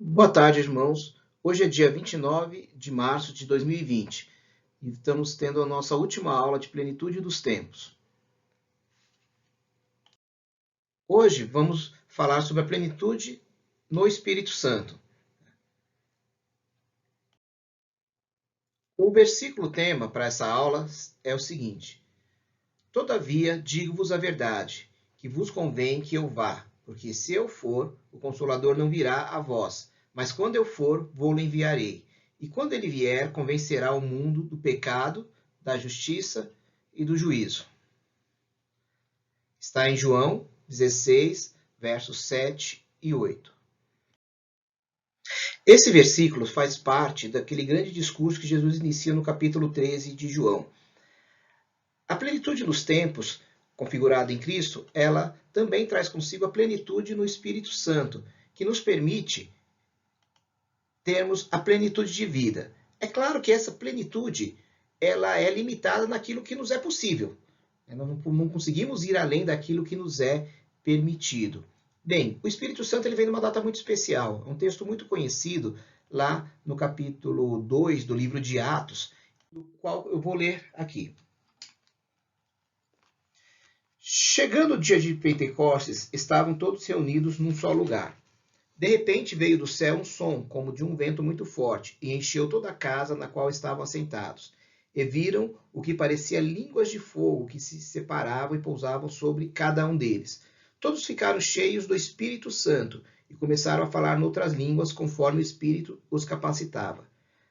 Boa tarde, irmãos. Hoje é dia 29 de março de 2020 e estamos tendo a nossa última aula de Plenitude dos Tempos. Hoje vamos falar sobre a plenitude no Espírito Santo. O versículo tema para essa aula é o seguinte: Todavia digo-vos a verdade, que vos convém que eu vá, porque se eu for, o Consolador não virá a vós, mas quando eu for, vou-lo enviarei. E quando ele vier, convencerá o mundo do pecado, da justiça e do juízo. Está em João 16, versos 7 e 8. Esse versículo faz parte daquele grande discurso que Jesus inicia no capítulo 13 de João. A plenitude dos tempos, configurada em Cristo, ela também traz consigo a plenitude no Espírito Santo, que nos permite termos a plenitude de vida. É claro que essa plenitude ela é limitada naquilo que nos é possível. Nós não conseguimos ir além daquilo que nos é permitido. Bem, o Espírito Santo ele vem numa data muito especial. É um texto muito conhecido lá no capítulo 2 do livro de Atos, do qual eu vou ler aqui. Chegando o dia de Pentecostes, estavam todos reunidos num só lugar. De repente veio do céu um som, como de um vento muito forte, e encheu toda a casa na qual estavam assentados. E viram o que parecia línguas de fogo que se separavam e pousavam sobre cada um deles. Todos ficaram cheios do Espírito Santo e começaram a falar noutras línguas conforme o Espírito os capacitava.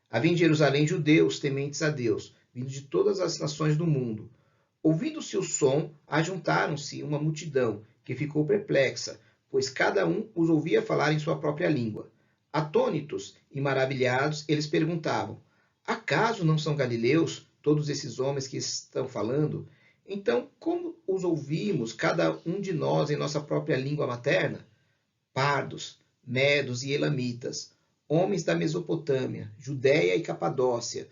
Havia em Jerusalém judeus tementes a Deus, vindos de todas as nações do mundo. Ouvindo-se o som, ajuntaram-se uma multidão, que ficou perplexa, pois cada um os ouvia falar em sua própria língua. Atônitos e maravilhados, eles perguntavam: Acaso não são galileus todos esses homens que estão falando? Então, como os ouvimos, cada um de nós, em nossa própria língua materna? Pardos, medos e elamitas, homens da Mesopotâmia, Judéia e Capadócia,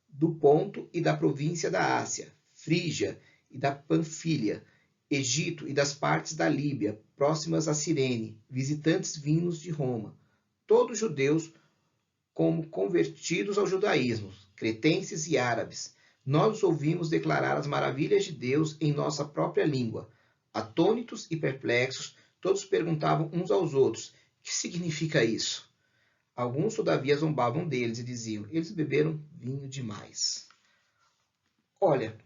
do Ponto e da província da Ásia, Frígia e da Panfilha, Egito e das partes da Líbia, próximas a Cirene, visitantes vindos de Roma, todos judeus como convertidos ao judaísmo, cretenses e árabes. Nós os ouvimos declarar as maravilhas de Deus em nossa própria língua. Atônitos e perplexos, todos perguntavam uns aos outros: que significa isso? Alguns, todavia, zombavam deles e diziam: eles beberam vinho demais. Olha,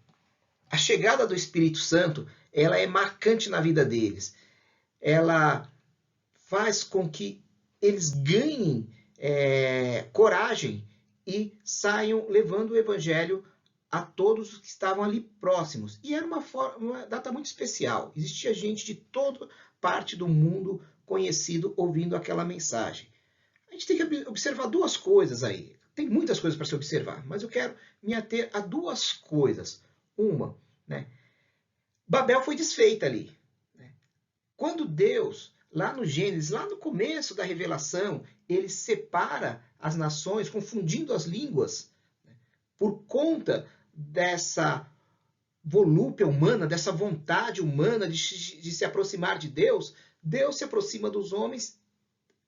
a chegada do Espírito Santo, ela é marcante na vida deles. Ela faz com que eles ganhem coragem e saiam levando o evangelho a todos os que estavam ali próximos. E era uma data muito especial. Existia gente de toda parte do mundo conhecido ouvindo aquela mensagem. A gente tem que observar duas coisas aí. Tem muitas coisas para se observar, mas eu quero me ater a duas coisas. Uma, né? Babel foi desfeita ali. Né? Quando Deus, lá no Gênesis, lá no começo da revelação, ele separa as nações, confundindo as línguas, né? Por conta dessa volúpia humana, dessa vontade humana de se aproximar de Deus, Deus se aproxima dos homens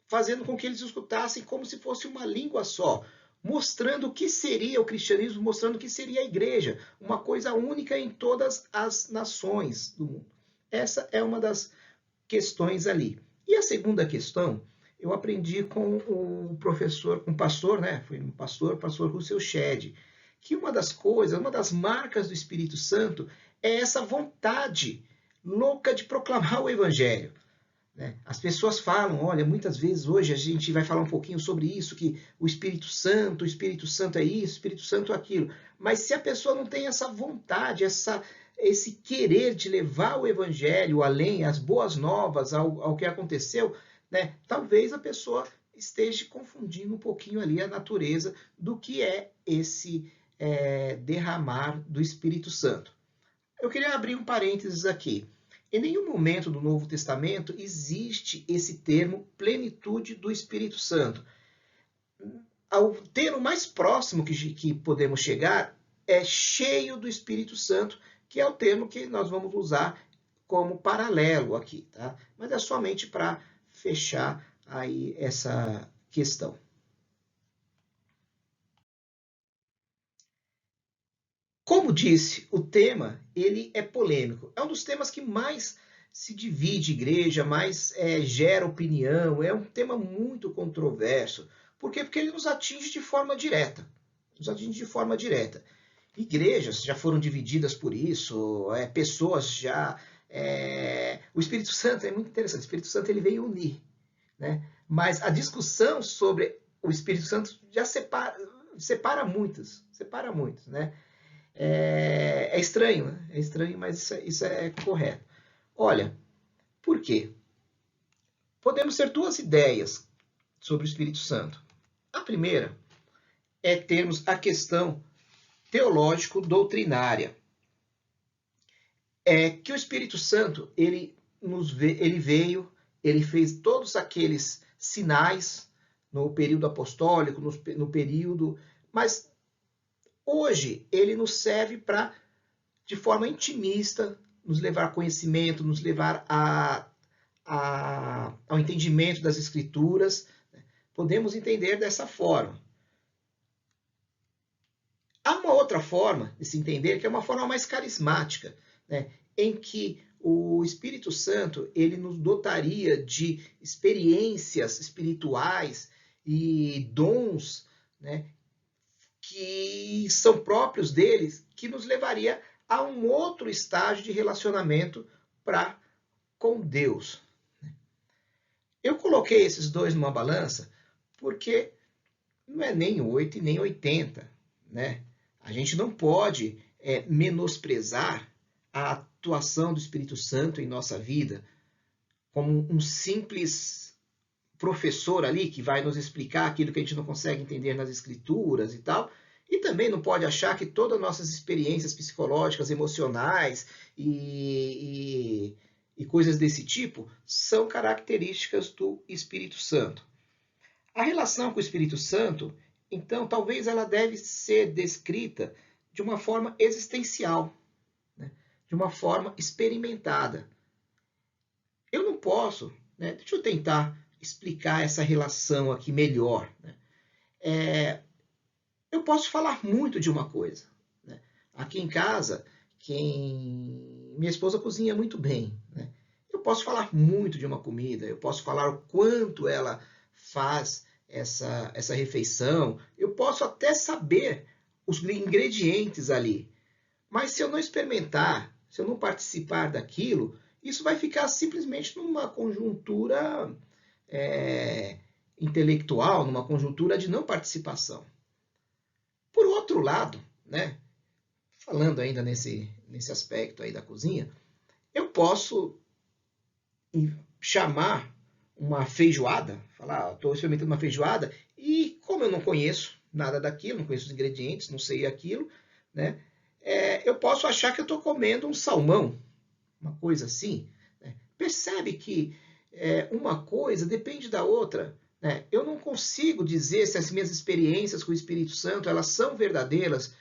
fazendo com que eles escutassem como se fosse uma língua só, mostrando o que seria o cristianismo, mostrando o que seria a igreja, uma coisa única em todas as nações do mundo. Essa é uma das questões ali. E a segunda questão, eu aprendi com o professor, com o pastor, né? Foi um pastor Russell Shedd, que uma das coisas, uma das marcas do Espírito Santo é essa vontade louca de proclamar o evangelho. Né? As pessoas falam, olha, muitas vezes hoje a gente vai falar um pouquinho sobre isso, que o Espírito Santo é isso, o Espírito Santo é aquilo. Mas se a pessoa não tem essa vontade, esse querer de levar o Evangelho além, as boas novas ao que aconteceu, né? Talvez a pessoa esteja confundindo um pouquinho ali a natureza do que é esse derramar do Espírito Santo. Eu queria abrir um parênteses aqui. Em nenhum momento do Novo Testamento existe esse termo plenitude do Espírito Santo. O termo mais próximo que podemos chegar é cheio do Espírito Santo, que é o termo que nós vamos usar como paralelo aqui, tá? Mas é somente para fechar aí questão. Como disse, o tema ele é polêmico. É um dos temas que mais se divide igreja, mais gera opinião. É um tema muito controverso. Por quê? Porque ele nos atinge de forma direta. Nos atinge de forma direta. Igrejas já foram divididas por isso, pessoas já... O Espírito Santo é muito interessante. O Espírito Santo ele veio unir, né? Mas a discussão sobre o Espírito Santo já separa muitos, né? É estranho, né? É estranho, mas isso é correto. Olha, por quê? Podemos ter duas ideias sobre o Espírito Santo. A primeira é termos a questão teológico-doutrinária. É que o Espírito Santo, ele veio, ele fez todos aqueles sinais no período apostólico, no período... Mas hoje ele nos serve para, de forma intimista, nos levar a conhecimento, nos levar ao entendimento das Escrituras. Podemos entender dessa forma. Há uma outra forma de se entender, que é uma forma mais carismática, né, em que o Espírito Santo ele nos dotaria de experiências espirituais e dons, né, que são próprios deles, que nos levaria a um outro estágio de relacionamento com Deus. Eu coloquei esses dois numa balança porque não é nem 8 e nem 80, né? A gente não pode menosprezar a atuação do Espírito Santo em nossa vida como um simples professor ali que vai nos explicar aquilo que a gente não consegue entender nas Escrituras e tal. E também não pode achar que todas as nossas experiências psicológicas, emocionais e coisas desse tipo são características do Espírito Santo. A relação com o Espírito Santo, então, talvez ela deve ser descrita de uma forma existencial, né? De uma forma experimentada. Eu não posso, né? Deixa eu tentar explicar essa relação aqui melhor, né? Eu posso falar muito de uma coisa, né? Aqui em casa, minha esposa cozinha muito bem, né? Eu posso falar muito de uma comida, eu posso falar o quanto ela faz essa refeição, eu posso até saber os ingredientes ali, mas se eu não experimentar, se eu não participar daquilo, isso vai ficar simplesmente numa conjuntura intelectual, numa conjuntura de não participação. Por outro lado, né, falando ainda nesse aspecto aí da cozinha, eu posso chamar uma feijoada, falar, estou experimentando uma feijoada, e como eu não conheço nada daquilo, não conheço os ingredientes, não sei aquilo, né, eu posso achar que eu estou comendo um salmão, uma coisa assim. Né? Percebe que uma coisa depende da outra. Né? Eu não consigo dizer se as minhas experiências com o Espírito Santo elas são verdadeiras,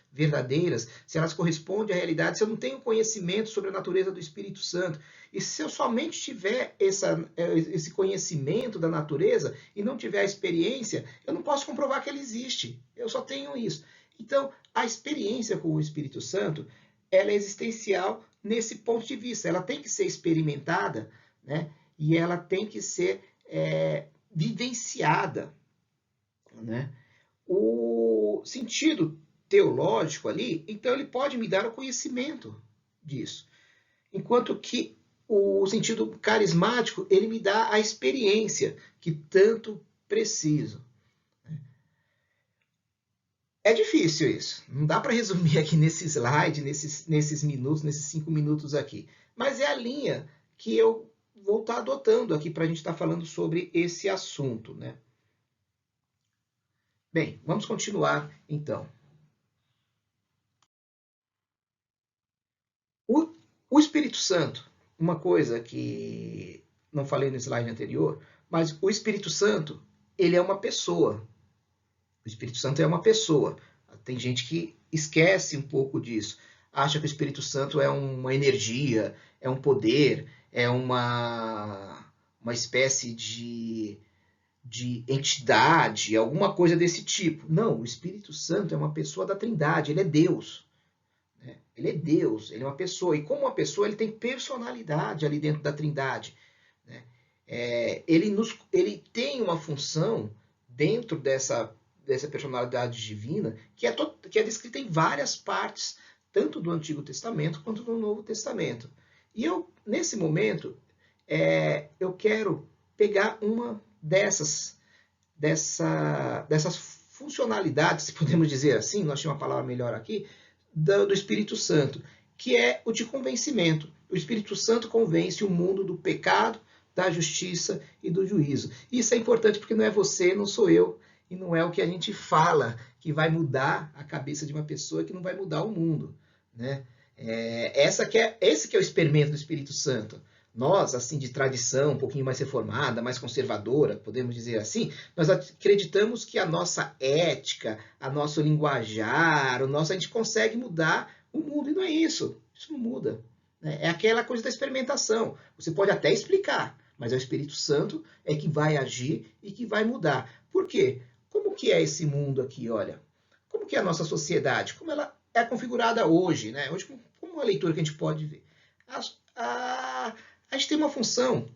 se elas correspondem à realidade, se eu não tenho conhecimento sobre a natureza do Espírito Santo. E se eu somente tiver esse conhecimento da natureza e não tiver a experiência, eu não posso comprovar que ele existe. Eu só tenho isso. Então, a experiência com o Espírito Santo ela é existencial nesse ponto de vista. Ela tem que ser experimentada, né? E ela tem que ser vivenciada. Né? O sentido teológico ali, então ele pode me dar o conhecimento disso. Enquanto que o sentido carismático, ele me dá a experiência que tanto preciso. É difícil isso. Não dá para resumir aqui nesse slide, nesses minutos, nesses 5 minutos aqui. Mas é a linha que eu vou estar adotando aqui para a gente estar falando sobre esse assunto. Né? Bem, vamos continuar então. O Espírito Santo, uma coisa que não falei no slide anterior, mas o Espírito Santo, ele é uma pessoa. O Espírito Santo é uma pessoa. Tem gente que esquece um pouco disso. Acha que o Espírito Santo é uma energia, é um poder, é uma espécie de de entidade, alguma coisa desse tipo. Não, o Espírito Santo é uma pessoa da Trindade, ele é Deus. Né? Ele é Deus, ele é uma pessoa. E como uma pessoa, ele tem personalidade ali dentro da Trindade. Né? Ele tem uma função dentro dessa personalidade divina que é descrita em várias partes, tanto do Antigo Testamento quanto do Novo Testamento. E eu, nesse momento, eu quero pegar uma dessas funcionalidades, se podemos dizer assim, nós tínhamos uma palavra melhor aqui, do Espírito Santo, que é o de convencimento. O Espírito Santo convence o mundo do pecado, da justiça e do juízo. Isso é importante porque não é você, não sou eu, e não é o que a gente fala que vai mudar a cabeça de uma pessoa, que não vai mudar o mundo. Né? Esse que é o experimento do Espírito Santo. Nós, assim, de tradição um pouquinho mais reformada, mais conservadora, podemos dizer assim, nós acreditamos que a nossa ética, a nosso linguajar, a gente consegue mudar o mundo, e não é isso. Isso não muda. Né? É aquela coisa da experimentação. Você pode até explicar, mas é o Espírito Santo que vai agir e que vai mudar. Por quê? Como que é esse mundo aqui, olha? Como que é a nossa sociedade? Como ela é configurada hoje, né? Hoje, como uma leitura que a gente pode ver. A gente tem uma função,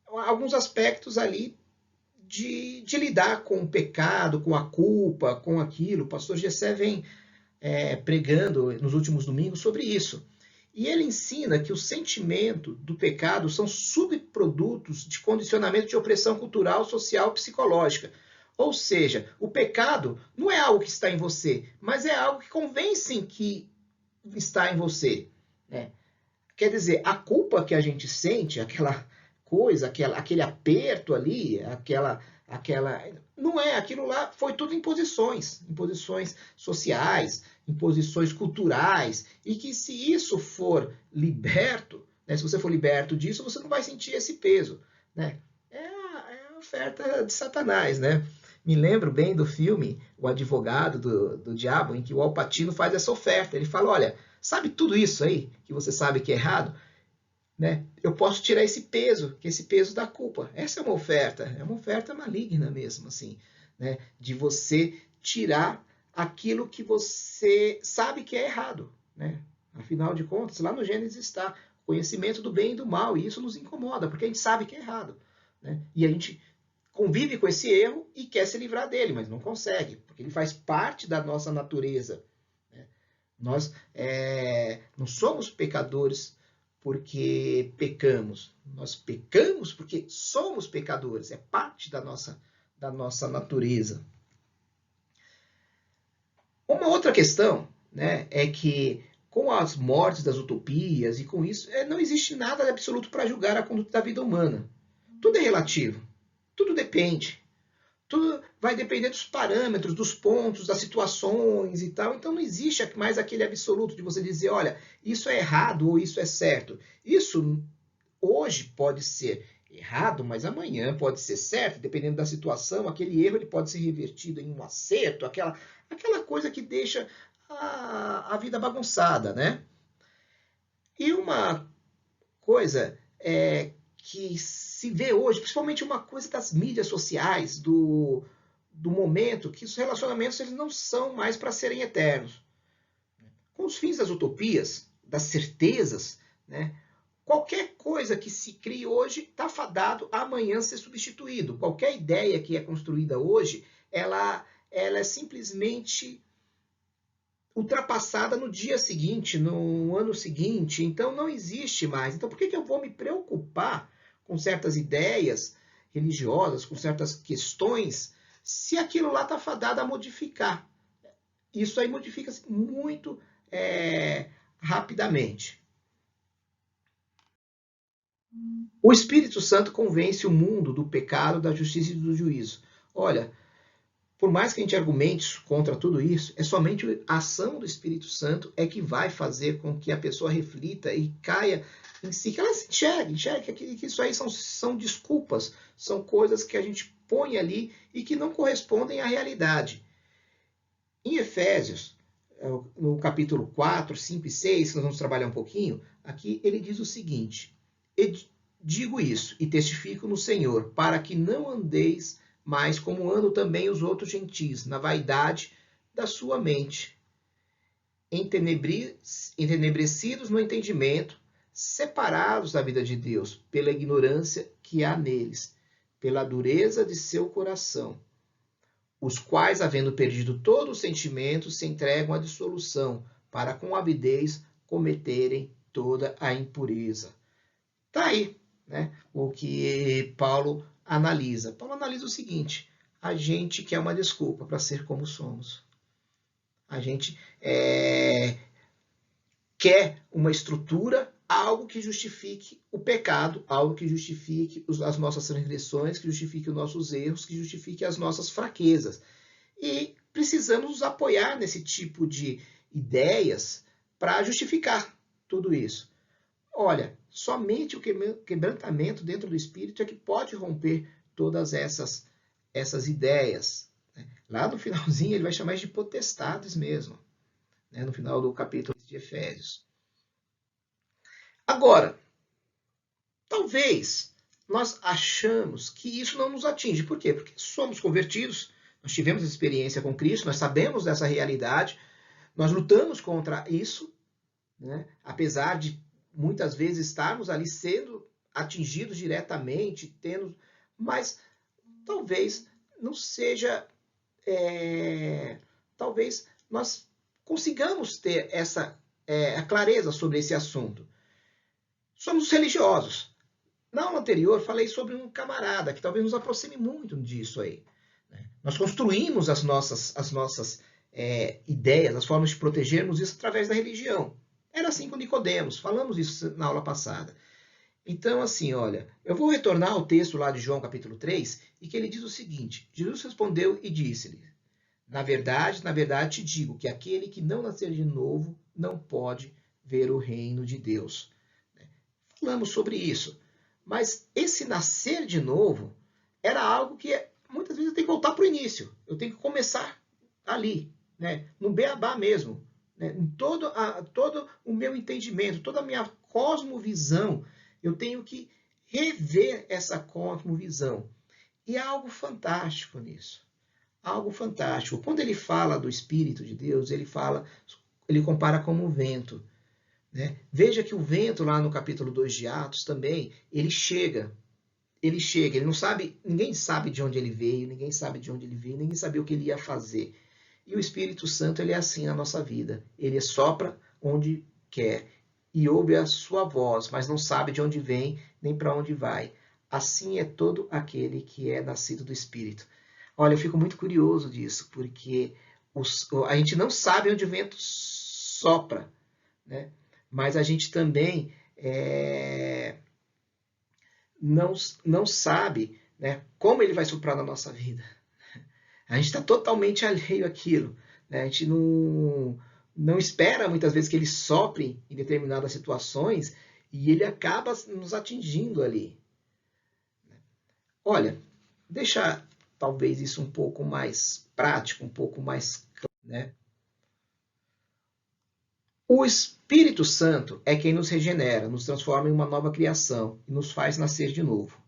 alguns aspectos ali de lidar com o pecado, com a culpa, com aquilo. O pastor Gessé vem pregando nos últimos domingos sobre isso. E ele ensina que o sentimento do pecado são subprodutos de condicionamento de opressão cultural, social, psicológica. Ou seja, o pecado não é algo que está em você, mas é algo que convencem que está em você. Né? Quer dizer, a culpa que a gente sente, aquela coisa, aquele aperto ali, não é, aquilo lá foi tudo imposições sociais, imposições culturais, e que se isso for liberto, né, se você for liberto disso, você não vai sentir esse peso. Né? É a oferta de Satanás, né? Me lembro bem do filme O Advogado do Diabo, em que o Al Pacino faz essa oferta. Ele fala, olha, sabe tudo isso aí, que você sabe que é errado? Né? Eu posso tirar esse peso, que é esse peso da culpa. Essa é uma oferta maligna mesmo, assim, né? De você tirar aquilo que você sabe que é errado. Né? Afinal de contas, lá no Gênesis está o conhecimento do bem e do mal, e isso nos incomoda, porque a gente sabe que é errado. Né? E a gente convive com esse erro e quer se livrar dele, mas não consegue, porque ele faz parte da nossa natureza. Né? Nós não somos pecadores porque pecamos. Nós pecamos porque somos pecadores. É parte da nossa natureza. Uma outra questão, né, é que com as mortes das utopias e com isso, não existe nada absoluto para julgar a conduta da vida humana. Tudo é relativo. Tudo depende. Tudo vai depender dos parâmetros, dos pontos, das situações e tal. Então não existe mais aquele absoluto de você dizer, olha, isso é errado ou isso é certo. Isso hoje pode ser errado, mas amanhã pode ser certo, dependendo da situação. Aquele erro ele pode ser revertido em um acerto, aquela coisa que deixa a vida bagunçada, né? E uma coisa que se vê hoje, principalmente uma coisa das mídias sociais, do momento, que os relacionamentos eles não são mais para serem eternos. Com os fins das utopias, das certezas, né, qualquer coisa que se crie hoje está fadado a amanhã ser substituído. Qualquer ideia que é construída hoje, ela é simplesmente ultrapassada no dia seguinte, no ano seguinte. Então não existe mais. Então por que eu vou me preocupar com certas ideias religiosas, com certas questões, se aquilo lá está fadado a modificar? Isso aí modifica-se muito rapidamente. O Espírito Santo convence o mundo do pecado, da justiça e do juízo. Olha, por mais que a gente argumente contra tudo isso, é somente a ação do Espírito Santo que vai fazer com que a pessoa reflita e caia em si, que ela se enxergue que isso aí são desculpas, são coisas que a gente põe ali e que não correspondem à realidade. Em Efésios, no capítulo 4, 5 e 6, que nós vamos trabalhar um pouquinho, aqui ele diz o seguinte: digo isso e testifico no Senhor, para que não andeis mas como andam também os outros gentis, na vaidade da sua mente, entenebrecidos no entendimento, separados da vida de Deus, pela ignorância que há neles, pela dureza de seu coração, os quais, havendo perdido todo o sentimento, se entregam à dissolução, para com avidez cometerem toda a impureza. Está aí, né, o que Paulo analisa. Paulo analisa o seguinte: a gente quer uma desculpa para ser como somos. A gente quer uma estrutura, algo que justifique o pecado, algo que justifique as nossas transgressões, que justifique os nossos erros, que justifique as nossas fraquezas. E precisamos nos apoiar nesse tipo de ideias para justificar tudo isso. Olha, somente o quebrantamento dentro do Espírito é que pode romper todas essas ideias. Lá no finalzinho ele vai chamar de potestades mesmo, né? No final do capítulo de Efésios. Agora, talvez nós achamos que isso não nos atinge. Por quê? Porque somos convertidos, nós tivemos experiência com Cristo, nós sabemos dessa realidade, nós lutamos contra isso, né? Apesar de muitas vezes estarmos ali sendo atingidos diretamente, mas talvez não seja, talvez nós consigamos ter essa clareza sobre esse assunto. Somos religiosos. Na aula anterior, falei sobre um camarada que talvez nos aproxime muito disso aí. Nós construímos as nossas ideias, as formas de protegermos isso através da religião. Era assim com Nicodemos, falamos isso na aula passada. Então, assim, olha, eu vou retornar ao texto lá de João, capítulo 3, e que ele diz o seguinte: Jesus respondeu e disse-lhe: na verdade, te digo que aquele que não nascer de novo não pode ver o reino de Deus. Falamos sobre isso, mas esse nascer de novo era algo que muitas vezes eu tenho que voltar para o início, eu tenho que começar ali, né, no beabá mesmo, né, em todo o meu entendimento, toda a minha cosmovisão, eu tenho que rever essa cosmovisão. E há algo fantástico nisso. Algo fantástico. Quando ele fala do Espírito de Deus, ele compara como o vento. Né? Veja que o vento, lá no capítulo 2 de Atos também, ele chega, ele não sabe, ninguém sabe de onde ele veio, ninguém sabe de onde ele veio, ninguém sabia o que ele ia fazer. E o Espírito Santo, ele é assim na nossa vida, ele sopra onde quer e ouve a sua voz, mas não sabe de onde vem nem para onde vai. Assim é todo aquele que é nascido do Espírito. Olha, eu fico muito curioso disso, porque a gente não sabe onde o vento sopra, né? Mas a gente também não sabe, né, como ele vai soprar na nossa vida. A gente está totalmente alheio àquilo. Né? A gente não espera muitas vezes que ele sopre em determinadas situações e ele acaba nos atingindo ali. Olha, deixa talvez isso um pouco mais prático, um pouco mais claro, né? O Espírito Santo é quem nos regenera, nos transforma em uma nova criação e nos faz nascer de novo.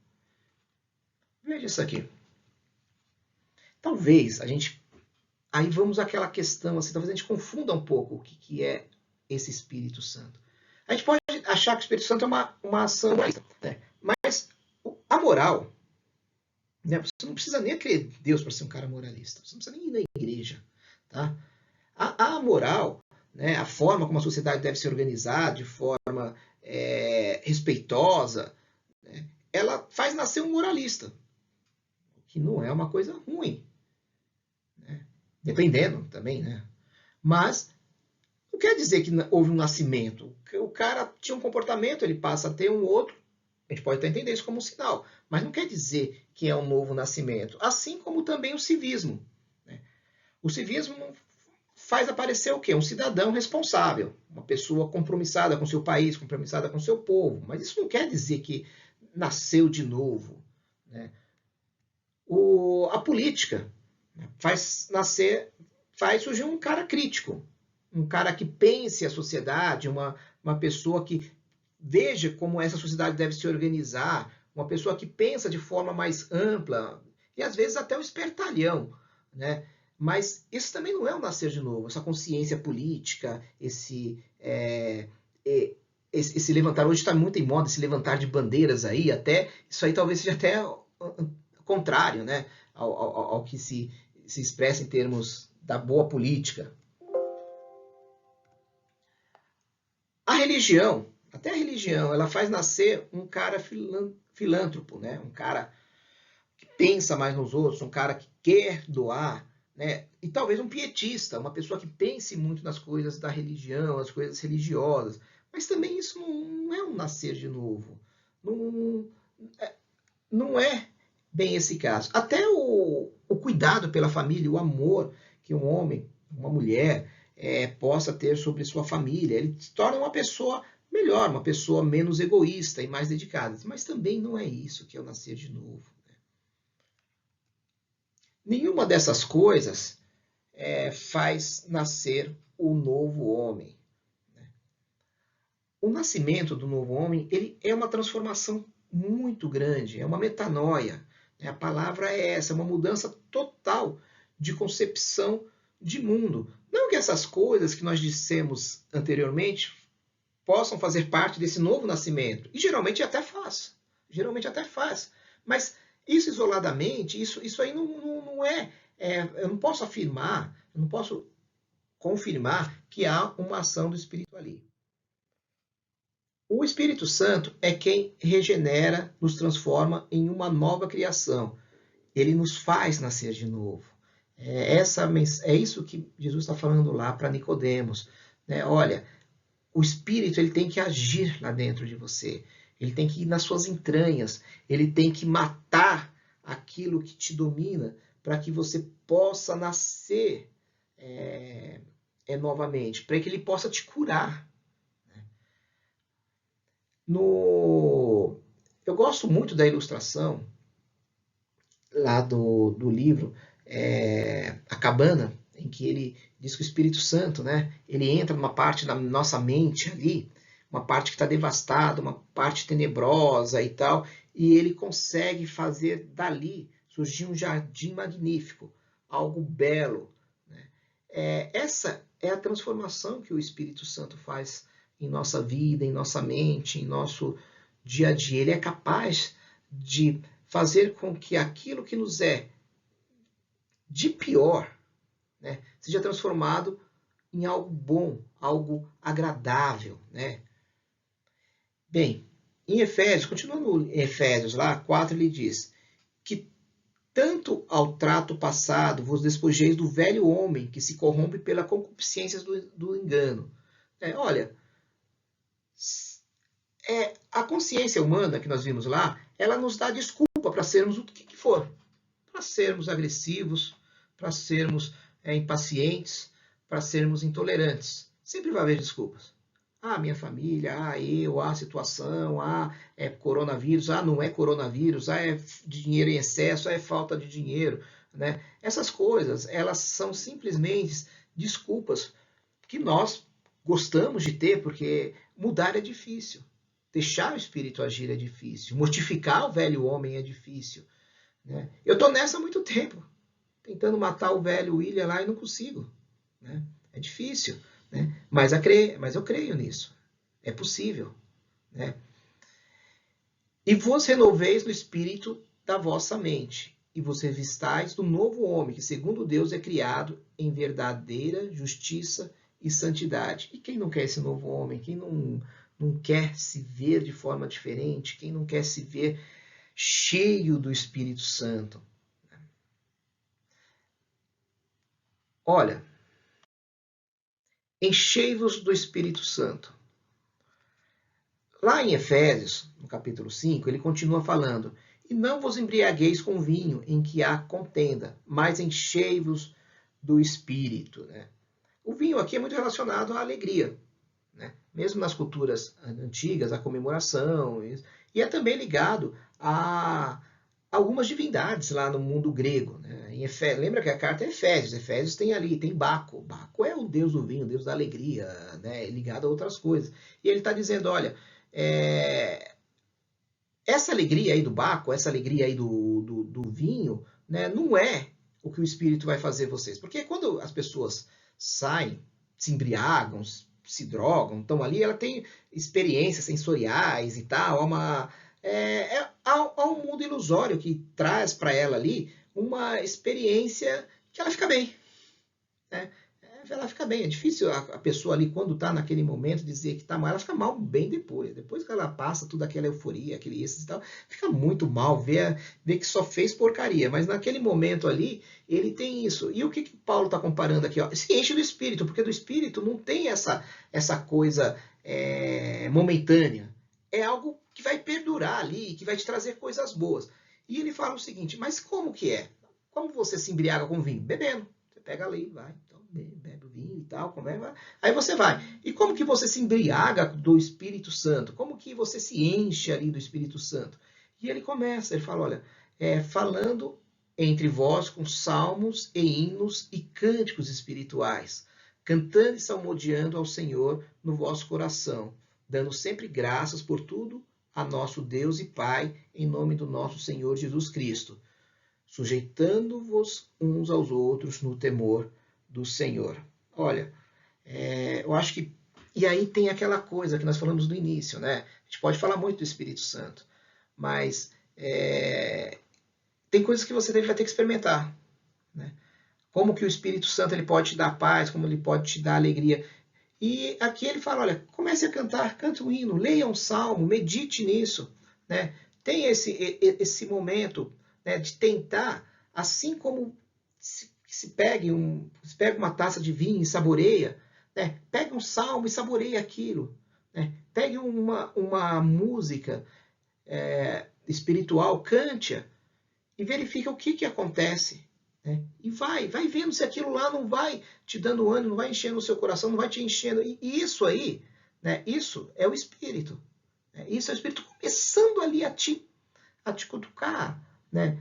Veja isso aqui. Talvez a gente... Aí vamos àquela questão, assim, talvez a gente confunda um pouco o que é esse Espírito Santo. A gente pode achar que o Espírito Santo é uma ação moralista, né? Mas a moral, né? Você não precisa nem crer em Deus para ser um cara moralista. Você não precisa nem ir na igreja. Tá? A moral... Né, a forma como a sociedade deve se organizar de forma respeitosa, né, ela faz nascer um moralista, que não é uma coisa ruim, né, dependendo também, né, mas não quer dizer que houve um nascimento. O cara tinha um comportamento, ele passa a ter um outro, a gente pode até entender isso como um sinal, mas não quer dizer que é um novo nascimento, assim como também o civismo. Né. O civismo não faz aparecer o quê? Um cidadão responsável, uma pessoa compromissada com seu país, compromissada com seu povo. Mas isso não quer dizer que nasceu de novo. Né? A política faz surgir um cara crítico, um cara que pense a sociedade, uma pessoa que veja como essa sociedade deve se organizar, uma pessoa que pensa de forma mais ampla, e às vezes até o espertalhão, né? Mas isso também não é o nascer de novo, essa consciência política, esse levantar, hoje está muito em moda esse levantar de bandeiras aí, até isso aí talvez seja até contrário, né, ao que se expressa em termos da boa política. A religião, até a religião, ela faz nascer um cara filântropo, né, um cara que pensa mais nos outros, um cara que quer doar, né? E talvez um pietista, uma pessoa que pense muito nas coisas da religião, as coisas religiosas. Mas também isso não é um nascer de novo. Não, não é bem esse caso. Até o cuidado pela família, o amor que um homem, uma mulher, possa ter sobre sua família, ele se torna uma pessoa melhor, uma pessoa menos egoísta e mais dedicada. Mas também não é isso que é o nascer de novo. Nenhuma dessas coisas faz nascer o novo homem. O nascimento do novo homem ele é uma transformação muito grande, é uma metanoia. A palavra é essa, é uma mudança total de concepção de mundo. Não que essas coisas que nós dissemos anteriormente possam fazer parte desse novo nascimento. E geralmente até faz. Geralmente até faz. Mas isso isoladamente, isso aí não eu não posso afirmar, eu não posso confirmar que há uma ação do Espírito ali. O Espírito Santo é quem regenera, nos transforma em uma nova criação. Ele nos faz nascer de novo. É isso que Jesus está falando lá para Nicodemos. Né? Olha, o Espírito ele tem que agir lá dentro de você. Ele tem que ir nas suas entranhas. Ele tem que matar aquilo que te domina para que você possa nascer novamente, para que ele possa te curar. Eu gosto muito da ilustração lá do livro A Cabana, em que ele diz que o Espírito Santo, né, ele entra numa parte da nossa mente ali, uma parte que está devastada, uma parte tenebrosa e tal, e ele consegue fazer dali surgir um jardim magnífico, algo belo. Né? Essa é a transformação que o Espírito Santo faz em nossa vida, em nossa mente, em nosso dia a dia. Ele é capaz de fazer com que aquilo que nos é de pior, né, seja transformado em algo bom, algo agradável. Né? Bem, em Efésios, continuando em Efésios, lá 4, ele diz que tanto ao trato passado vos despojeis do velho homem que se corrompe pela concupiscência do engano. Olha, a consciência humana que nós vimos lá, ela nos dá desculpa para sermos o que for. Para sermos agressivos, para sermos impacientes, para sermos intolerantes. Sempre vai haver desculpas. Minha família, eu, a situação, é coronavírus, não é coronavírus, é dinheiro em excesso, é falta de dinheiro. Né? Essas coisas, elas são simplesmente desculpas que nós gostamos de ter, porque mudar é difícil. Deixar o espírito agir é difícil. Mortificar o velho homem é difícil. Né? Eu estou nessa há muito tempo, tentando matar o velho William lá e não consigo. Né? É difícil. Né? Mas eu creio nisso. É possível. Né? E vos renoveis no espírito da vossa mente, e vos revistais do novo homem, que segundo Deus é criado em verdadeira justiça e santidade. E quem não quer esse novo homem? Quem não quer se ver de forma diferente? Quem não quer se ver cheio do Espírito Santo? Olha, enchei-vos do Espírito Santo. Lá em Efésios, no capítulo 5, ele continua falando: e não vos embriagueis com vinho em que há contenda, mas enchei-vos do Espírito. Né? O vinho aqui é muito relacionado à alegria. Né? Mesmo nas culturas antigas, a comemoração, e é também ligado a algumas divindades lá no mundo grego. Né? Lembra que a carta é Efésios. Efésios tem Baco. Baco é o deus do vinho, o deus da alegria, né? Ligado a outras coisas. E ele está dizendo, olha, essa alegria aí do Baco, essa alegria aí do vinho, né, não é o que o Espírito vai fazer vocês. Porque quando as pessoas saem, se embriagam, se drogam, estão ali, ela tem experiências sensoriais e tal, há um mundo ilusório que traz para ela ali uma experiência que ela fica bem, né? Ela fica bem. É difícil a pessoa ali, quando está naquele momento, dizer que está mal. Ela fica mal bem depois. Depois que ela passa toda aquela euforia, aquele êxtase e tal, fica muito mal, vê que só fez porcaria. Mas naquele momento ali, ele tem isso. E o que Paulo está comparando aqui? Ó? Se enche do Espírito, porque do Espírito não tem essa coisa momentânea. É algo que vai perdurar ali, que vai te trazer coisas boas. E ele fala o seguinte, mas como que é? Como você se embriaga com vinho? Bebendo. Você pega ali, vai, então bebe o vinho e tal, conversa, aí você vai. E como que você se embriaga do Espírito Santo? Como que você se enche ali do Espírito Santo? E ele começa, ele fala, olha, falando entre vós com salmos e hinos e cânticos espirituais, cantando e salmodiando ao Senhor no vosso coração, dando sempre graças por tudo a nosso Deus e Pai, em nome do nosso Senhor Jesus Cristo, sujeitando-vos uns aos outros no temor do Senhor. Olha, eu acho que... E aí tem aquela coisa que nós falamos no início, né? A gente pode falar muito do Espírito Santo, mas tem coisas que você vai ter que experimentar, né? Como que o Espírito Santo ele pode te dar paz, como ele pode te dar alegria. E aqui ele fala, olha, comece a cantar, cante um hino, leia um salmo, medite nisso, né? Tem esse momento, né, de tentar, assim como se pega uma taça de vinho e saboreia, né? Pegue um salmo e saboreie aquilo, né? Pegue uma música espiritual, cante-a e verifique o que acontece. Né? E vai vendo se aquilo lá não vai te dando ânimo, não vai enchendo o seu coração, não vai te enchendo. E isso aí, né? Isso é o Espírito. Né? Isso é o Espírito começando ali a te cutucar, né?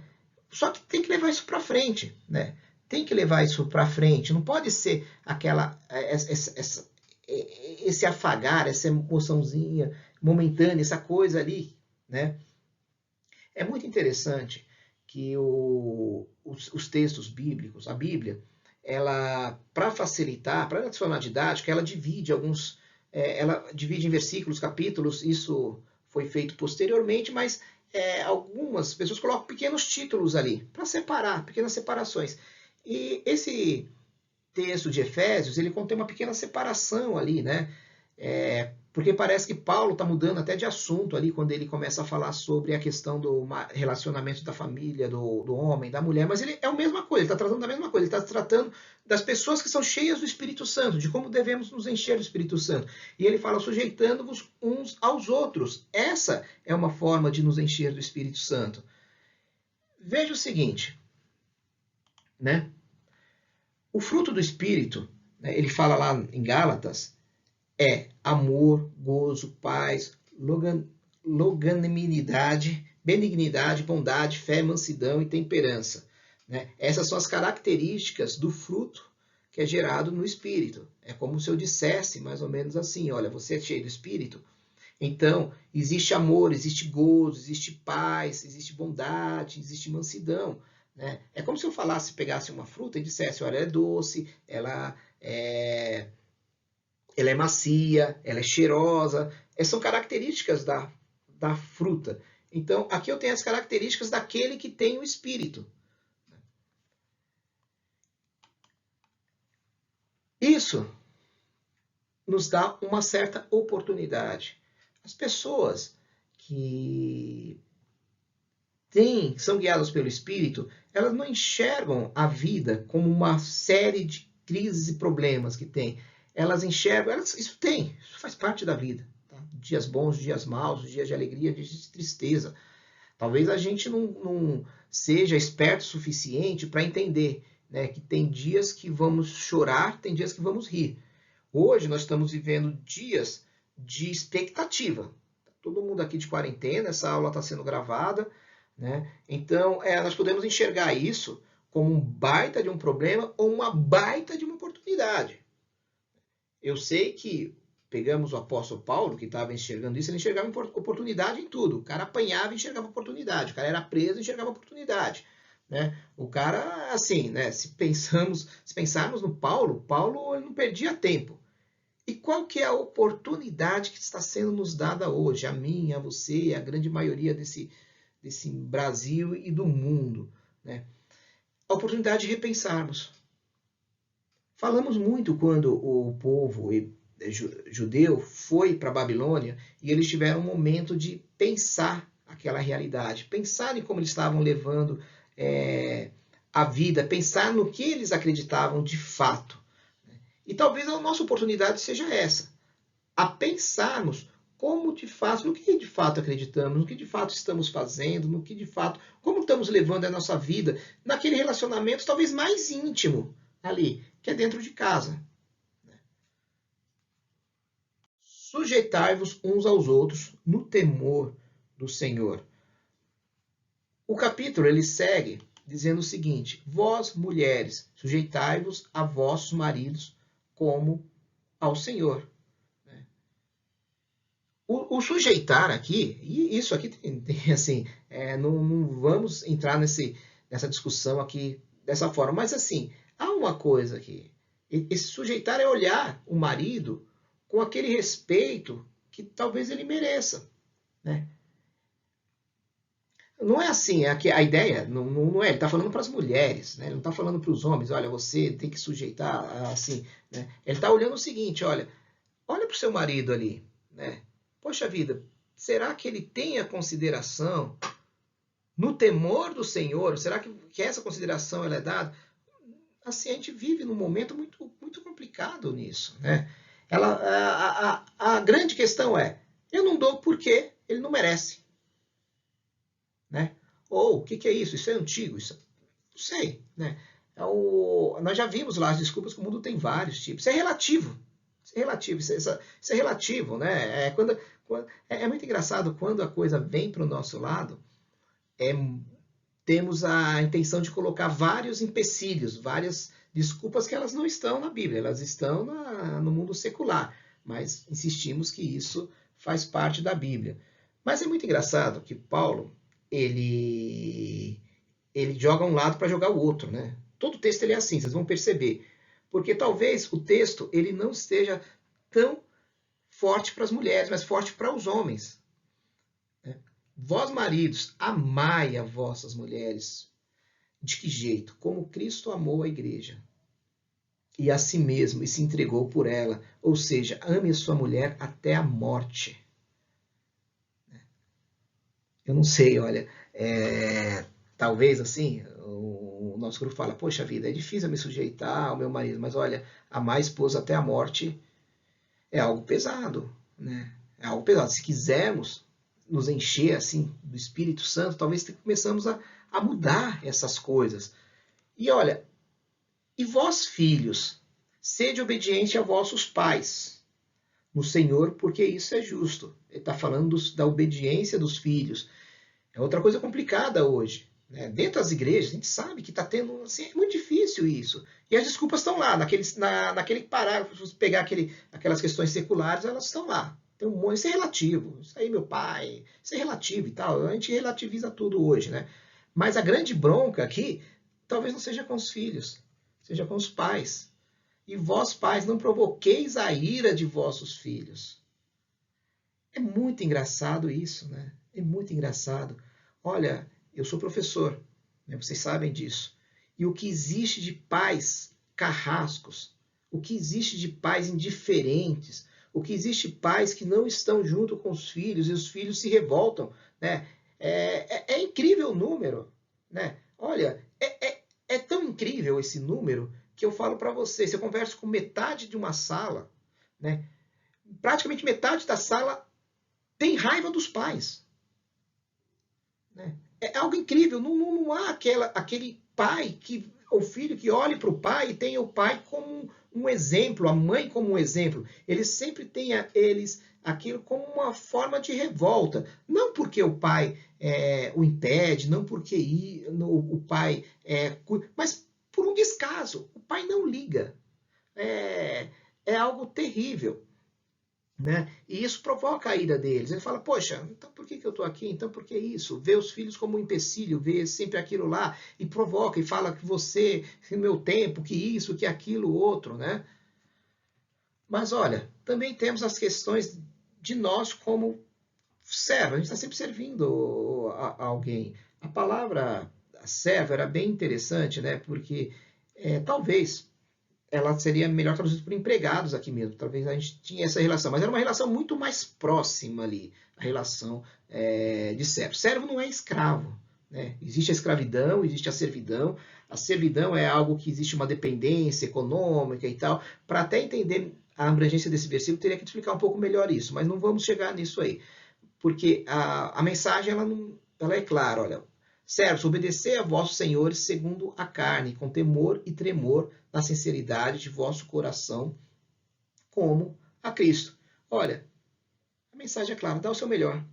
Só que tem que levar isso para frente, né? Tem que levar isso para frente. Não pode ser esse afagar, essa emoçãozinha momentânea, essa coisa ali, né? É muito interessante que os textos bíblicos, a Bíblia, ela, para facilitar, para adicionar didática, ela divide em versículos, capítulos, isso foi feito posteriormente, mas algumas pessoas colocam pequenos títulos ali, para separar, pequenas separações. E esse texto de Efésios, ele contém uma pequena separação ali, né? Porque parece que Paulo está mudando até de assunto ali quando ele começa a falar sobre a questão do relacionamento da família, do homem, da mulher, mas ele é a mesma coisa, ele está tratando da mesma coisa, ele está tratando das pessoas que são cheias do Espírito Santo, de como devemos nos encher do Espírito Santo. E ele fala, sujeitando-vos uns aos outros. Essa é uma forma de nos encher do Espírito Santo. Veja o seguinte, né? O fruto do Espírito, né, ele fala lá em Gálatas, é amor, gozo, paz, longanimidade, benignidade, bondade, fé, mansidão e temperança. Né? Essas são as características do fruto que é gerado no Espírito. É como se eu dissesse mais ou menos assim, olha, você é cheio do Espírito, então existe amor, existe gozo, existe paz, existe bondade, existe mansidão. Né? É como se eu pegasse uma fruta e dissesse, olha, ela é doce, ela é macia, ela é cheirosa. Essas são características da fruta. Então, aqui eu tenho as características daquele que tem o Espírito. Isso nos dá uma certa oportunidade. As pessoas que são guiadas pelo Espírito, elas não enxergam a vida como uma série de crises e problemas que tem. Elas enxergam, isso faz parte da vida. Tá? Dias bons, dias maus, dias de alegria, dias de tristeza. Talvez a gente não seja esperto o suficiente para entender, né, que tem dias que vamos chorar, tem dias que vamos rir. Hoje nós estamos vivendo dias de expectativa. Todo mundo aqui de quarentena, essa aula está sendo gravada. Né? Então, nós podemos enxergar isso como um baita de um problema ou uma baita de uma oportunidade. Eu sei que pegamos o apóstolo Paulo, que estava enxergando isso, ele enxergava oportunidade em tudo. O cara apanhava e enxergava oportunidade. O cara era preso e enxergava oportunidade. né? O cara, assim, né? Se pensarmos no Paulo, Paulo ele não perdia tempo. E qual que é a oportunidade que está sendo nos dada hoje, a mim, a você, a grande maioria desse Brasil e do mundo, né? A oportunidade de repensarmos. Falamos muito quando o povo judeu foi para a Babilônia e eles tiveram um momento de pensar aquela realidade, pensar em como eles estavam levando a vida, pensar no que eles acreditavam de fato. E talvez a nossa oportunidade seja essa, a pensarmos como de fato, no que de fato acreditamos, no que de fato estamos fazendo, no que de fato, como estamos levando a nossa vida, naquele relacionamento talvez mais íntimo ali, que é dentro de casa. Sujeitai-vos uns aos outros no temor do Senhor. O capítulo ele segue dizendo o seguinte: vós, mulheres, sujeitai-vos a vossos maridos como ao Senhor. O sujeitar aqui, e isso aqui tem assim, não vamos entrar nessa discussão aqui dessa forma, mas assim, há uma coisa aqui. Esse sujeitar é olhar o marido com aquele respeito que talvez ele mereça, né? Não é assim, a ideia não é, ele está falando para as mulheres, né? Ele não está falando para os homens, olha, você tem que sujeitar assim, né? Ele está olhando o seguinte, olha para o seu marido ali, né? Poxa vida, será que ele tem a consideração no temor do Senhor? Será que essa consideração ela é dada? Assim, a gente vive num momento muito, muito complicado nisso, né? A grande questão é, eu não dou porque ele não merece, né? Ou, o que é isso? Isso é antigo, isso não sei, né? Nós já vimos lá as desculpas que o mundo tem vários tipos. Isso é relativo. Isso é relativo, isso é relativo, né? É muito engraçado quando a coisa vem para o nosso lado, é, temos a intenção de colocar vários empecilhos, várias desculpas que elas não estão na Bíblia, elas estão no mundo secular, mas insistimos que isso faz parte da Bíblia. Mas é muito engraçado que Paulo, ele joga um lado para jogar o outro, né? Todo texto ele é assim, vocês vão perceber. Porque talvez o texto ele não esteja tão forte para as mulheres, mas forte para os homens. Né? Vós, maridos, amai a vossas mulheres. De que jeito? Como Cristo amou a igreja. E a si mesmo, e se entregou por ela. Ou seja, ame a sua mulher até a morte. Eu não sei, olha, talvez assim, o nosso grupo fala, poxa vida, é difícil me sujeitar ao meu marido, mas olha, amar a esposa até a morte é algo pesado, né? É algo pesado. Se quisermos nos encher assim do Espírito Santo, talvez começamos a mudar essas coisas. E olha, e vós filhos, sede obediente a vossos pais no Senhor, porque isso é justo. Ele está falando da obediência dos filhos. É outra coisa complicada hoje. Né? Dentro das igrejas, a gente sabe que está tendo. Assim, é muito difícil isso. E as desculpas estão lá, naquele parágrafo, se você pegar aquelas questões seculares, elas estão lá. Tem um monte, isso é relativo. Isso aí, meu pai, isso é relativo e tal. A gente relativiza tudo hoje, né? Mas a grande bronca aqui, talvez não seja com os filhos, seja com os pais. E vós, pais, não provoqueis a ira de vossos filhos. É muito engraçado isso, né? É muito engraçado. Olha, eu sou professor, né? Vocês sabem disso. E o que existe de pais carrascos, o que existe de pais indiferentes, o que existe de pais que não estão junto com os filhos e os filhos se revoltam, né? É incrível o número, né? Olha, é tão incrível esse número que eu falo para vocês. Se eu converso com metade de uma sala, né? Praticamente metade da sala tem raiva dos pais. Né? É algo incrível, não há aquele pai, o filho que olhe para o pai e tenha o pai como um exemplo, a mãe como um exemplo. Eles sempre têm aquilo como uma forma de revolta. Não porque o pai o impede, não porque o pai mas por um descaso. O pai não liga. É algo terrível. né? E isso provoca a ira deles. Ele fala, poxa, então por que eu estou aqui? Então por que isso? Vê os filhos como um empecilho, vê sempre aquilo lá, e provoca, e fala que você, que meu tempo, que isso, que aquilo, outro, né? Mas olha, também temos as questões de nós como servo, a gente está sempre servindo a alguém. A palavra servo era bem interessante, né? Porque talvez ela seria melhor traduzida por empregados aqui mesmo. Talvez a gente tinha essa relação, mas era uma relação muito mais próxima ali, a relação de servo. Servo não é escravo, né? Existe a escravidão, existe a servidão. A servidão é algo que existe uma dependência econômica e tal. Para até entender a abrangência desse versículo, teria que explicar um pouco melhor isso, mas não vamos chegar nisso aí. Porque a mensagem ela é clara, olha, servos, obedecei a vossos senhores segundo a carne, com temor e tremor, na sinceridade de vosso coração, como a Cristo. Olha, a mensagem é clara, dá o seu melhor.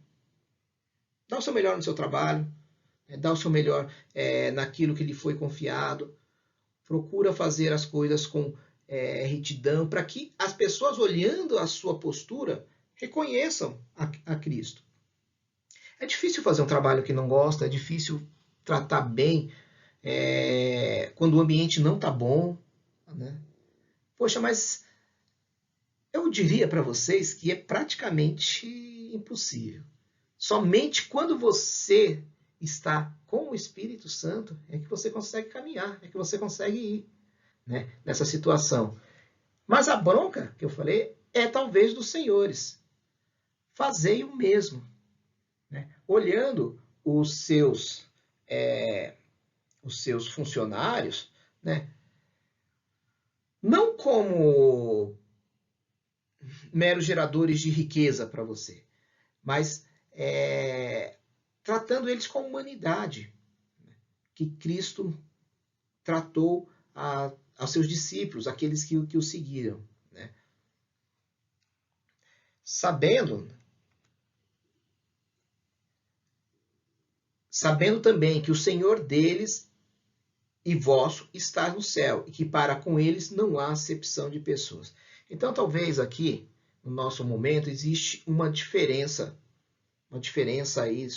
Dá o seu melhor no seu trabalho, dá o seu melhor naquilo que lhe foi confiado, procura fazer as coisas com retidão, para que as pessoas olhando a sua postura reconheçam a Cristo. É difícil fazer um trabalho que não gosta, é difícil tratar bem quando o ambiente não está bom, né? Poxa, mas eu diria para vocês que é praticamente impossível. Somente quando você está com o Espírito Santo é que você consegue caminhar, é que você consegue ir, né, nessa situação. Mas a bronca que eu falei é talvez dos senhores. Fazei o mesmo, né? Olhando os seus funcionários, né, não como meros geradores de riqueza para você, mas tratando eles com humanidade, que Cristo tratou aos seus discípulos, aqueles que o seguiram, né? Sabendo também que o Senhor deles e vosso está no céu, e que para com eles não há acepção de pessoas. Então, talvez aqui, no nosso momento, existe uma diferença aí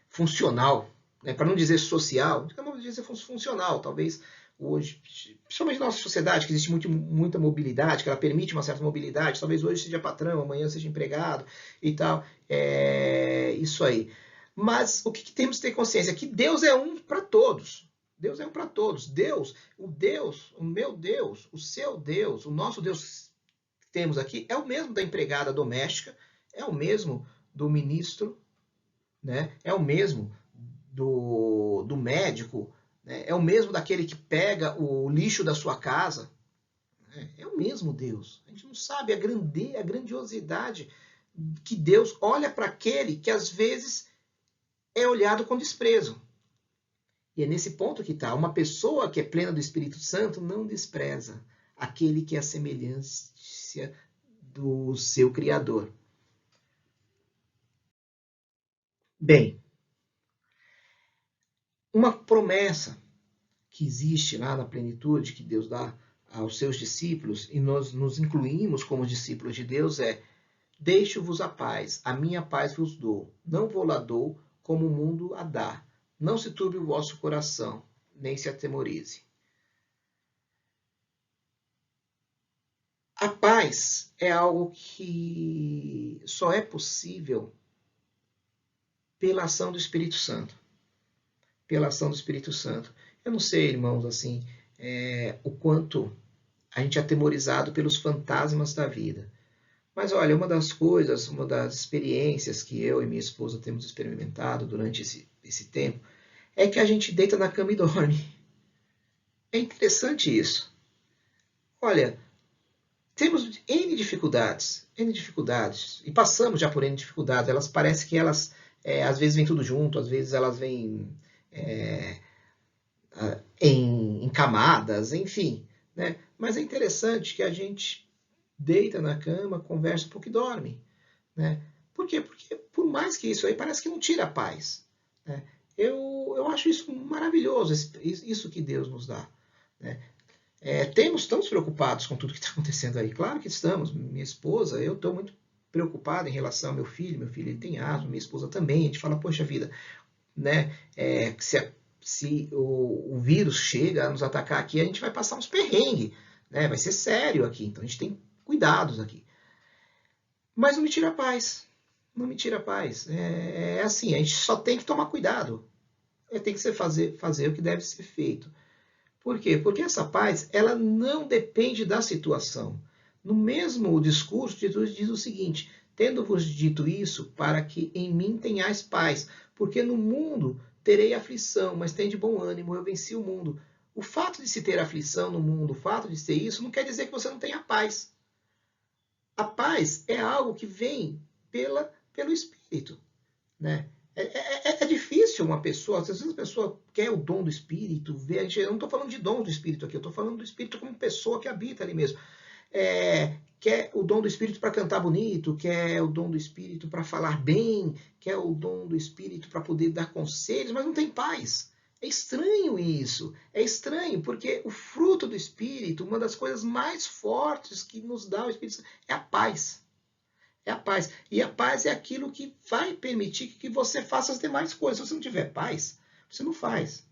funcional, né? Para não dizer social, vamos dizer funcional, talvez hoje, principalmente na nossa sociedade, que existe muita mobilidade, que ela permite uma certa mobilidade, talvez hoje seja patrão, amanhã seja empregado e tal, isso aí. Mas o que temos que ter consciência? Que Deus é um para todos. Deus é um para todos. Deus, o meu Deus, o seu Deus, o nosso Deus que temos aqui é o mesmo da empregada doméstica, é o mesmo do ministro, né? É o mesmo do médico, né? É o mesmo daquele que pega o lixo da sua casa. Né? É o mesmo Deus. A gente não sabe a grandiosidade que Deus olha para aquele que às vezes é olhado com desprezo. E é nesse ponto que está. Uma pessoa que é plena do Espírito Santo não despreza aquele que é a semelhança do seu Criador. Bem, uma promessa que existe lá na plenitude que Deus dá aos seus discípulos, e nós nos incluímos como discípulos de Deus, é: deixo-vos a paz, a minha paz vos dou, não vou lá dou como o mundo a dá. Não se turbe o vosso coração, nem se atemorize. A paz é algo que só é possível pela ação do Espírito Santo. Pela ação do Espírito Santo. Eu não sei, irmãos, assim, o quanto a gente é atemorizado pelos fantasmas da vida. Mas olha, uma das coisas, uma das experiências que eu e minha esposa temos experimentado durante esse tempo é que a gente deita na cama e dorme. É interessante isso. Olha, temos N dificuldades, e passamos já por N dificuldades. Elas parecem que elas, às vezes, vêm tudo junto, às vezes elas vêm em camadas, enfim. Né? Mas é interessante que a gente deita na cama, conversa um pouco e dorme. Né? Por quê? Porque por mais que isso aí parece que não tira a paz. Né? Eu acho isso maravilhoso, isso que Deus nos dá. Né? Estamos preocupados com tudo que está acontecendo aí. Claro que estamos. Minha esposa, eu estou muito preocupado em relação ao meu filho. Meu filho ele tem asma, minha esposa também. A gente fala, poxa vida, né? Se o vírus chega a nos atacar aqui, a gente vai passar uns perrengues, né? Vai ser sério aqui. Então a gente tem cuidados aqui. Mas não me tira a paz. Não me tira a paz. É assim, a gente só tem que tomar cuidado. Tem que fazer o que deve ser feito. Por quê? Porque essa paz, ela não depende da situação. No mesmo discurso, Jesus diz o seguinte: tendo-vos dito isso, para que em mim tenhais paz, porque no mundo terei aflição, mas tem de bom ânimo, eu venci o mundo. O fato de se ter aflição no mundo, o fato de ser isso, não quer dizer que você não tenha paz. A paz é algo que vem pelo Espírito, né? É difícil uma pessoa, às vezes a pessoa quer o dom do Espírito, eu não estou falando de dom do Espírito aqui, eu estou falando do Espírito como pessoa que habita ali mesmo. Quer o dom do Espírito para cantar bonito, quer o dom do Espírito para falar bem, quer o dom do Espírito para poder dar conselhos, mas não tem paz. É estranho isso, é estranho, porque o fruto do Espírito, uma das coisas mais fortes que nos dá o Espírito é a paz. É a paz. E a paz é aquilo que vai permitir que você faça as demais coisas. Se você não tiver paz, você não faz.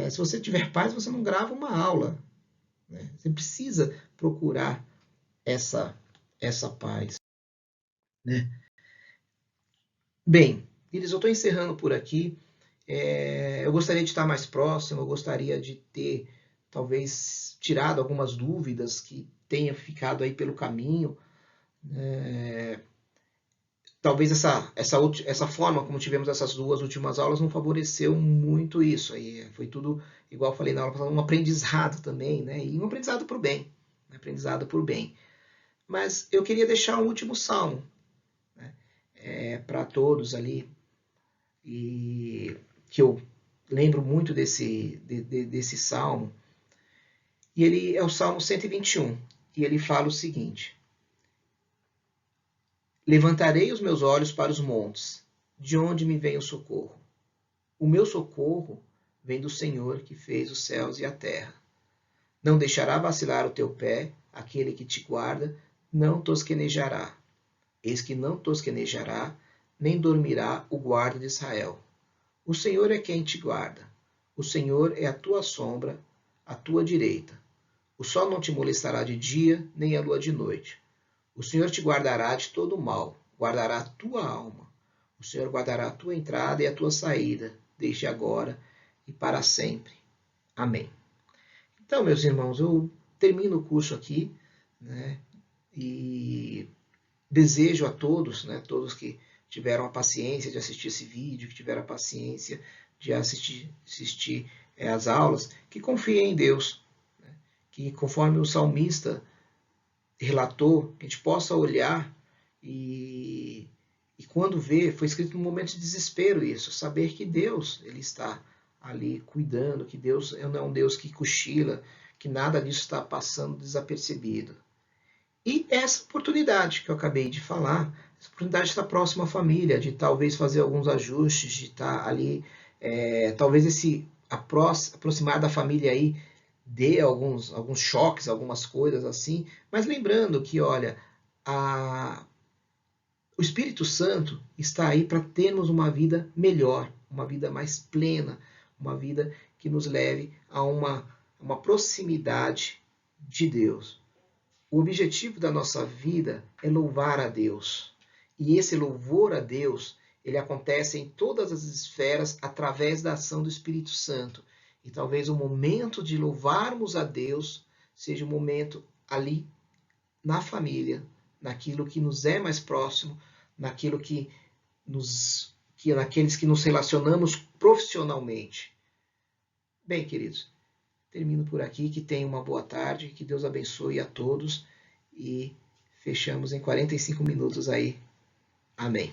Se você tiver paz, você não grava uma aula. Né? Você precisa procurar essa paz. Né? Bem, Iris, eu estou encerrando por aqui. Eu gostaria de estar mais próximo, eu gostaria de ter, talvez, tirado algumas dúvidas que tenha ficado aí pelo caminho. Talvez essa forma como tivemos essas duas últimas aulas não favoreceu muito isso. Aí foi tudo, igual eu falei na aula passada, um aprendizado também, né? E um aprendizado por bem. Um aprendizado por bem. Mas eu queria deixar um último salmo, né? Para todos ali. E que eu lembro muito desse salmo. E ele é o Salmo 121. E ele fala o seguinte: levantarei os meus olhos para os montes, de onde me vem o socorro? O meu socorro vem do Senhor que fez os céus e a terra. Não deixará vacilar o teu pé, aquele que te guarda, não tosquenejará. Eis que não tosquenejará, nem dormirá o guarda de Israel. O Senhor é quem te guarda. O Senhor é a tua sombra, à tua direita. O sol não te molestará de dia, nem a lua de noite. O Senhor te guardará de todo o mal, guardará a tua alma. O Senhor guardará a tua entrada e a tua saída, desde agora e para sempre. Amém. Então, meus irmãos, eu termino o curso aqui, né? E desejo a todos, né, todos que tiveram a paciência de assistir esse vídeo, que tiveram a paciência de assistir as aulas, que confiem em Deus, né? Que conforme o salmista relatou, que a gente possa olhar e quando vê, foi escrito num momento de desespero isso, saber que Deus ele está ali cuidando, que Deus não é um Deus que cochila, que nada disso está passando desapercebido. E essa oportunidade que eu acabei de falar, essa oportunidade de estar próximo à família, de talvez fazer alguns ajustes, de estar ali, talvez esse aproximar da família aí dê alguns choques, algumas coisas assim, mas lembrando que, olha, o Espírito Santo está aí para termos uma vida melhor, uma vida mais plena, uma vida que nos leve a uma proximidade de Deus. O objetivo da nossa vida é louvar a Deus. E esse louvor a Deus, ele acontece em todas as esferas através da ação do Espírito Santo. E talvez o momento de louvarmos a Deus seja o momento ali na família, naquilo que nos é mais próximo, naquilo naqueles que nos relacionamos profissionalmente. Bem, queridos, termino por aqui, que tenham uma boa tarde, que Deus abençoe a todos e fechamos em 45 minutos aí. Amém.